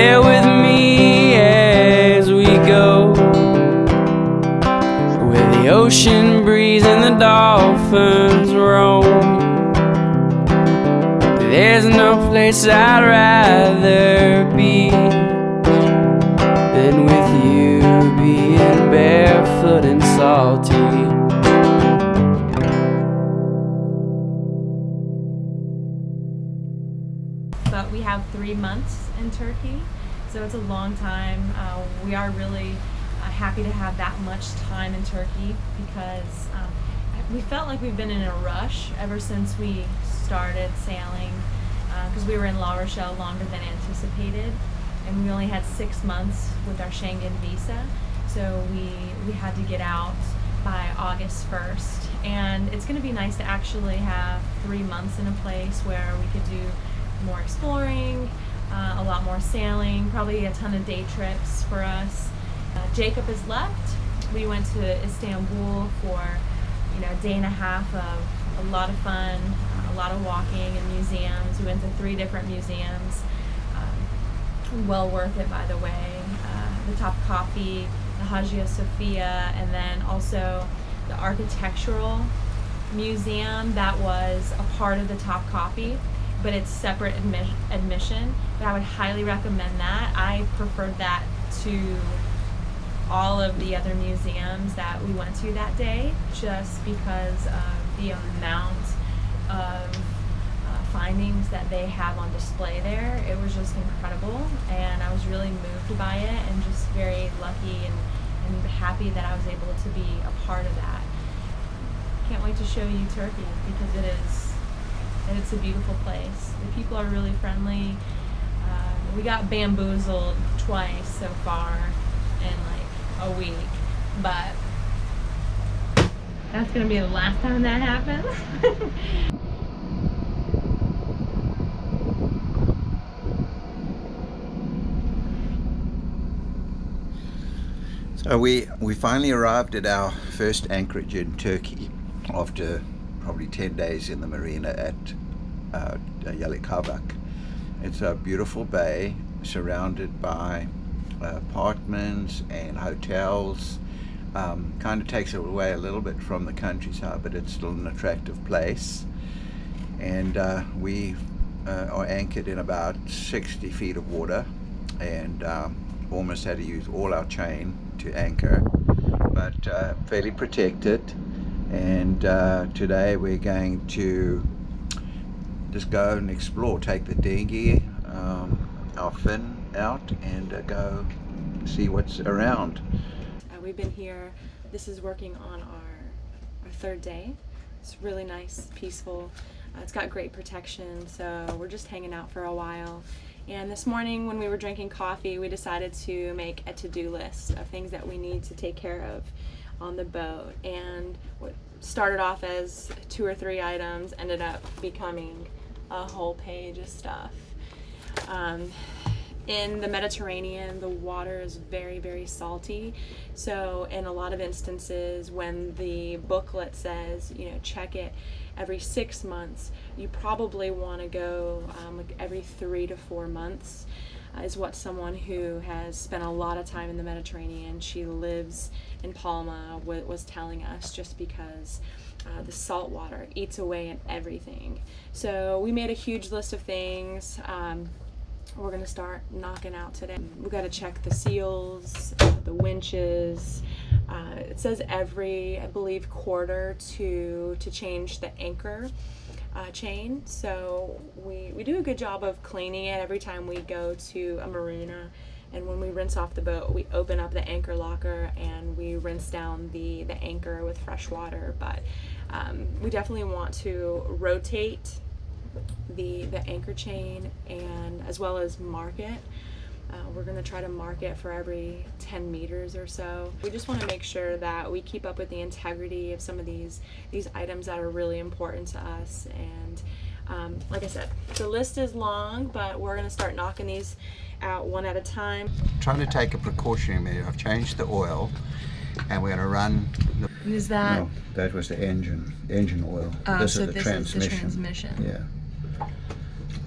there with me as we go, where the ocean breeze and the dolphins roam. There's no place I'd rather be than with you, being barefoot and salty. But we have 3 months in Turkey, so it's a long time. We are really happy to have that much time in Turkey because we felt like we've been in a rush ever since we started sailing, because we were in La Rochelle longer than anticipated, and we only had 6 months with our Schengen visa, so we had to get out by August 1st. And it's going to be nice to actually have 3 months in a place where we could do more exploring, a lot more sailing, probably a ton of day trips for us. Jacob has left. We went to Istanbul for a day and a half of a lot of fun, a lot of walking and museums. We went to 3 different museums. Well worth it, by the way. The Topkapi, the Hagia Sophia, and then also the Architectural Museum that was a part of the Topkapi, but it's separate admission. But I would highly recommend that. I preferred that to all of the other museums that we went to that day, just because of the amount of findings that they have on display there. It was just incredible, and I was really moved by it and just very lucky and happy that I was able to be a part of that. Can't wait to show you Turkey because it's a beautiful place. The people are really friendly. We got bamboozled twice so far in like a week, but that's gonna be the last time that happens. So we finally arrived at our first anchorage in Turkey after probably 10 days in the marina at Yalikavak. It's a beautiful bay surrounded by apartments and hotels. Kind of takes it away a little bit from the countryside, but it's still an attractive place. And we are anchored in about 60 feet of water, and almost had to use all our chain to anchor, but fairly protected. And today we're going to just go and explore, take the dinghy, our fin out, and go see what's around. We've been here, this is working on our 3rd day. It's really nice, peaceful. It's got great protection, so we're just hanging out for a while. And this morning when we were drinking coffee, we decided to make a to-do list of things that we need to take care of on the boat. And what started off as 2 or 3 items ended up becoming a whole page of stuff. In the Mediterranean, the water is very, very salty. So in a lot of instances, when the booklet says, check it every 6 months, you probably want to go like every 3 to 4 months, is what someone who has spent a lot of time in the Mediterranean, she lives in Palma, was telling us, just because the salt water eats away at everything. So we made a huge list of things. We're gonna start knocking out today. We got to check the seals, the winches. It says every, I believe, quarter to change the anchor chain. So we do a good job of cleaning it every time we go to a marina. And when we rinse off the boat, we open up the anchor locker and we rinse down the anchor with fresh water. But we definitely want to rotate the anchor chain, and as well as mark it. We're going to try to mark it for every 10 meters or so. We just want to make sure that we keep up with the integrity of some of these items that are really important to us. And like I said, the list is long, but we're going to start knocking these out one at a time. Trying to take a precautionary measure. I've changed the oil, and we're going to run the, is that? No, that was the engine oil. This is the transmission. Is the transmission. Yeah.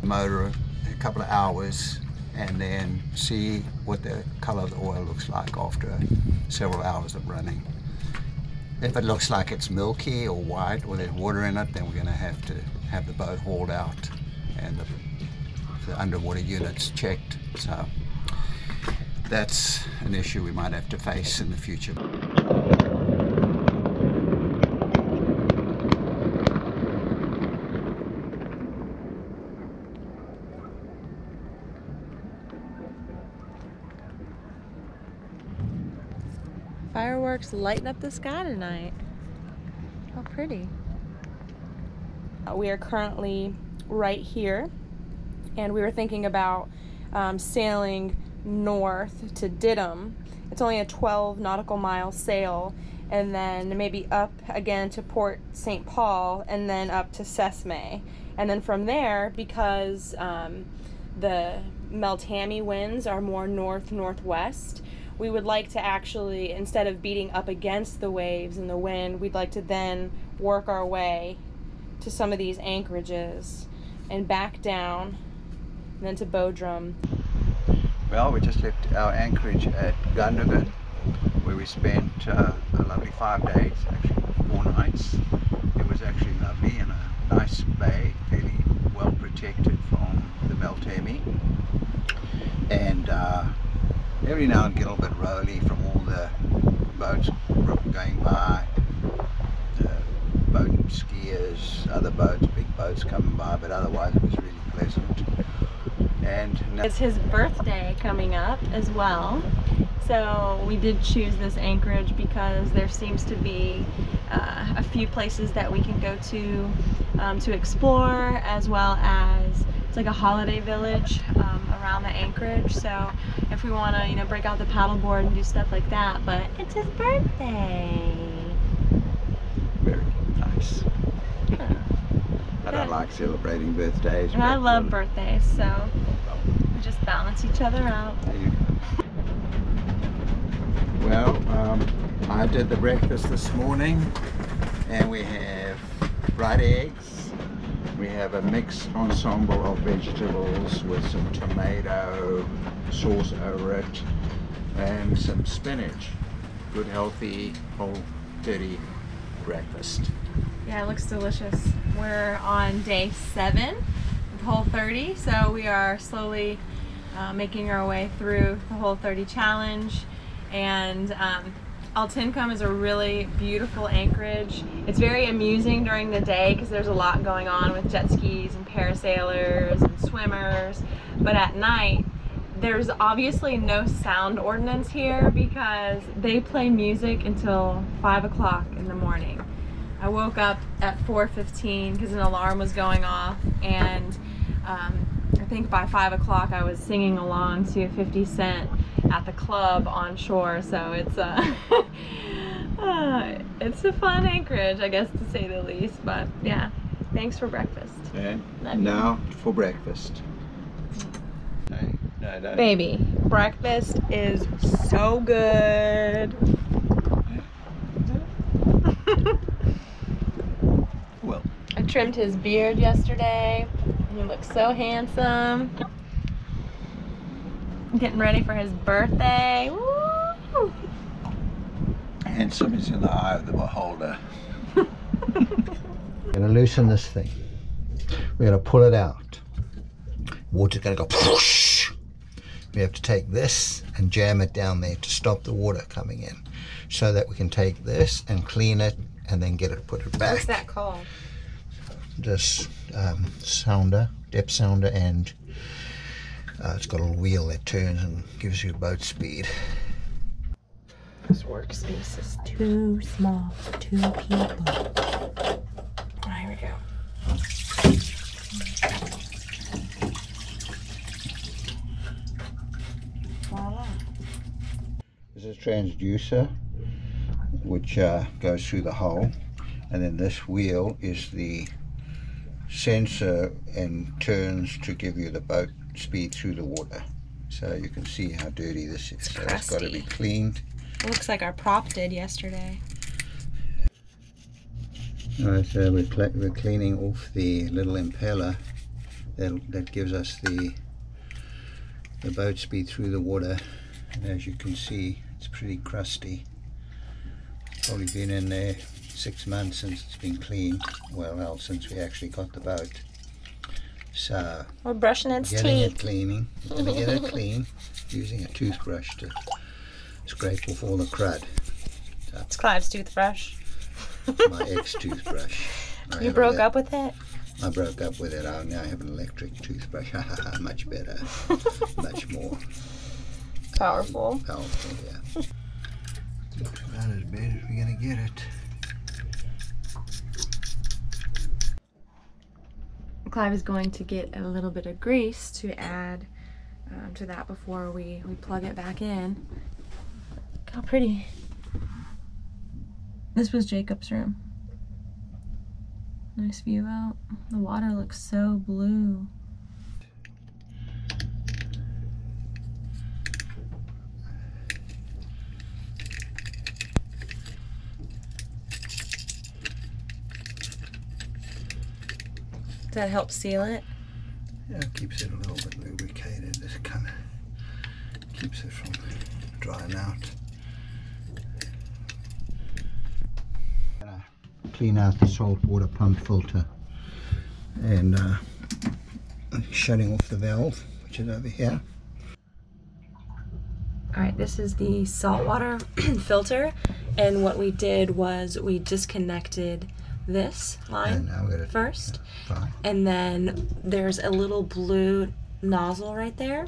Motor, a couple of hours, and then see what the color of the oil looks like after several hours of running. If it looks like it's milky or white or there's water in it, then we're going to have the boat hauled out and the underwater units checked. So that's an issue we might have to face in the future. Fireworks lighting up the sky tonight. How pretty. We are currently right here, and we were thinking about sailing north to Dittam. It's only a 12 nautical mile sail, and then maybe up again to Port St. Paul, and then up to Sesame. And then from there, because the Meltami winds are more north-northwest, we would like to actually, instead of beating up against the waves and the wind, we'd like to then work our way to some of these anchorages and back down, and then to Bodrum. Well, we just left our anchorage at Gundogan, where we spent a lovely 5 days, actually 4 nights. It was actually lovely in a nice bay, fairly well protected from the Meltami. And every now and again a little bit rolly from all the boats going by, the boat skiers, other boats, big boats coming by, but otherwise it was really pleasant. And it's his birthday coming up as well, so we did choose this anchorage because there seems to be a few places that we can go to explore, as well as it's like a holiday village around the anchorage. So if we want to, you know, break out the paddleboard and do stuff like that, but it's his birthday. Very nice. I don't like celebrating birthdays. And I love birthdays, so we just balance each other out. There you go. Well, I did the breakfast this morning, and we have fried eggs. We have a mixed ensemble of vegetables with some tomato sauce over it and some spinach. Good, healthy, whole, dirty breakfast. Yeah, it looks delicious. We're on day 7 of Whole 30, so we are slowly making our way through the Whole 30 challenge. And Altinkum is a really beautiful anchorage. It's very amusing during the day because there's a lot going on with jet skis and parasailers and swimmers, but at night there's obviously no sound ordinance here because they play music until 5 o'clock in the morning. I woke up at 4:15 because an alarm was going off, and I think by 5 o'clock I was singing along to 50 Cent at the club on shore. So it's it's a fun anchorage, I guess, to say the least. But yeah, thanks for breakfast. And now for breakfast. No. Baby, breakfast is so good. Well, I trimmed his beard yesterday. He looks so handsome. Getting ready for his birthday. Woo! handsome is in the eye of the beholder. We're going to loosen this thing. We're going to pull it out. Water's going to go whoosh. We have to take this and jam it down there to stop the water coming in, so that we can take this and clean it and then put it back. What's that called? This sounder, depth sounder, and it's got a little wheel that turns and gives you boat speed. This workspace is too small for 2 people. Here we go. Voila. This is a transducer which goes through the hole, and then this wheel is the sensor and turns to give you the boat speed through the water. So you can see how dirty this is. So it's got to be cleaned. It looks like our prop did yesterday. Alright, so we're cleaning off the little impeller that gives us the the boat speed through the water, and as you can see, it's pretty crusty. Probably been in there 6 months since it's been cleaned. Well, since we actually got the boat. So we're brushing its getting teeth. it cleaning. We're gonna get it clean using a toothbrush to scrape off all the crud. So It's Clive's toothbrush. my ex-toothbrush. You broke up with it? I broke up with it. I now have an electric toothbrush. Much better. Much more Powerful. powerful, yeah. Looks about as bad as we're going to get it. Clive is going to get a little bit of grease to add to that before we plug it back in. Look how pretty. This was Jacob's room. Nice view out. The water looks so blue. Does that help seal it? Yeah, it keeps it a little bit lubricated. This kind of keeps it from drying out. Clean out the salt water pump filter and shutting off the valve, which is over here. Alright, this is the saltwater filter, and what we did was we disconnected this line first, and then there's a little blue nozzle right there,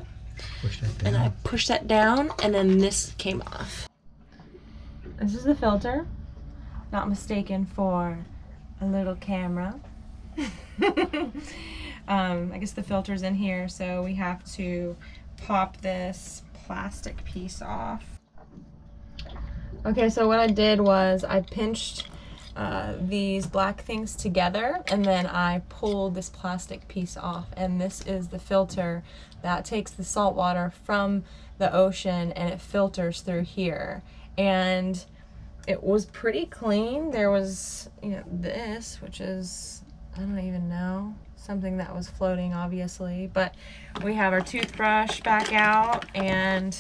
Push that down. and I pushed that down, and then this came off. This is the filter, not mistaken for a little camera. I guess the filter's in here, so we have to pop this plastic piece off. Okay, so what I did was I pinched these black things together, and then I pulled this plastic piece off, and this is the filter that takes the salt water from the ocean and it filters through here. And it was pretty clean. There was, you know, this, which is, I don't even know, something that was floating obviously, but we have our toothbrush back out and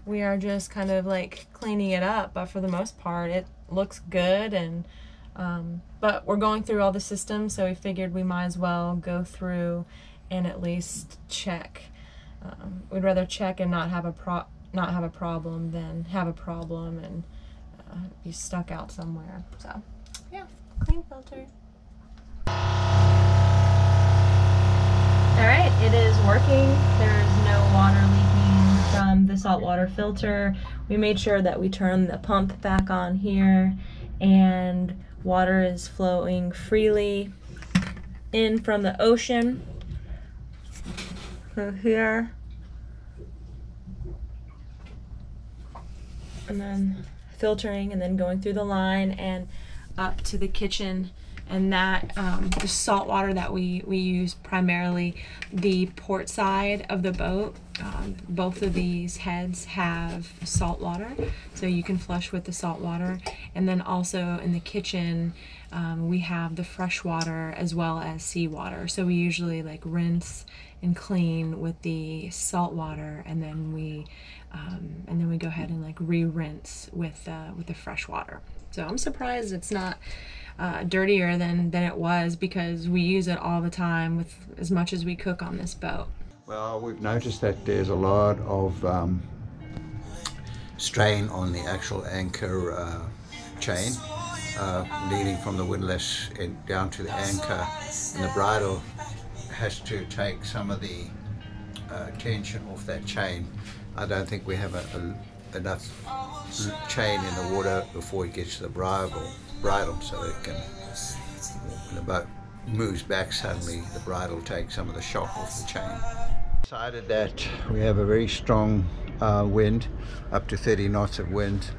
we are just kind of like cleaning it up, but for the most part it looks good. And but we're going through all the systems, so we figured we might as well go through and at least check. We'd rather check and not have a problem than have a problem and be stuck out somewhere. So yeah, clean filter. Alright, it is working. There's no water leaking from the saltwater filter. We made sure that we turned the pump back on here, and water is flowing freely in from the ocean. So here, and then filtering and then going through the line and up to the kitchen. And that the salt water that we use primarily the port side of the boat. Both of these heads have salt water, so you can flush with the salt water. And then also in the kitchen we have the fresh water as well as seawater. So we usually like rinse and clean with the salt water, and then we go ahead and like re-rinse with the fresh water. So I'm surprised it's not dirtier than it was, because we use it all the time with as much as we cook on this boat. Well, we've noticed that there's a lot of strain on the actual anchor chain leading from the windlass down to the anchor, and the bridle has to take some of the tension off that chain. I don't think we have enough chain in the water before it gets to the bridle, so it can, when the boat moves back suddenly, the bridle takes some of the shock off the chain. Decided that we have a very strong wind, up to 30 knots of wind,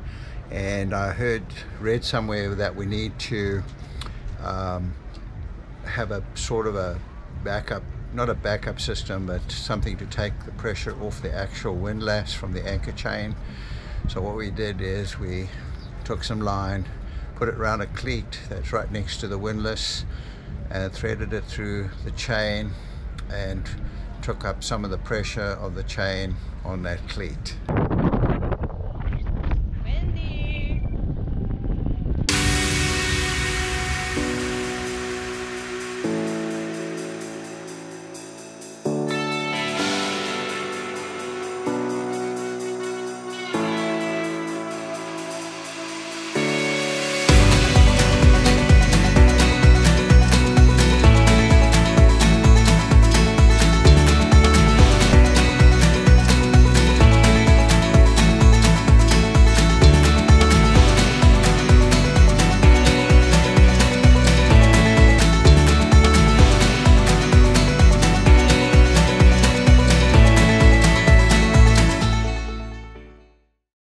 and I read somewhere that we need to have a sort of a backup, not a backup system, but something to take the pressure off the actual windlass from the anchor chain. So what we did is we took some line, put it around a cleat that's right next to the windlass, and threaded it through the chain and took up some of the pressure of the chain on that cleat.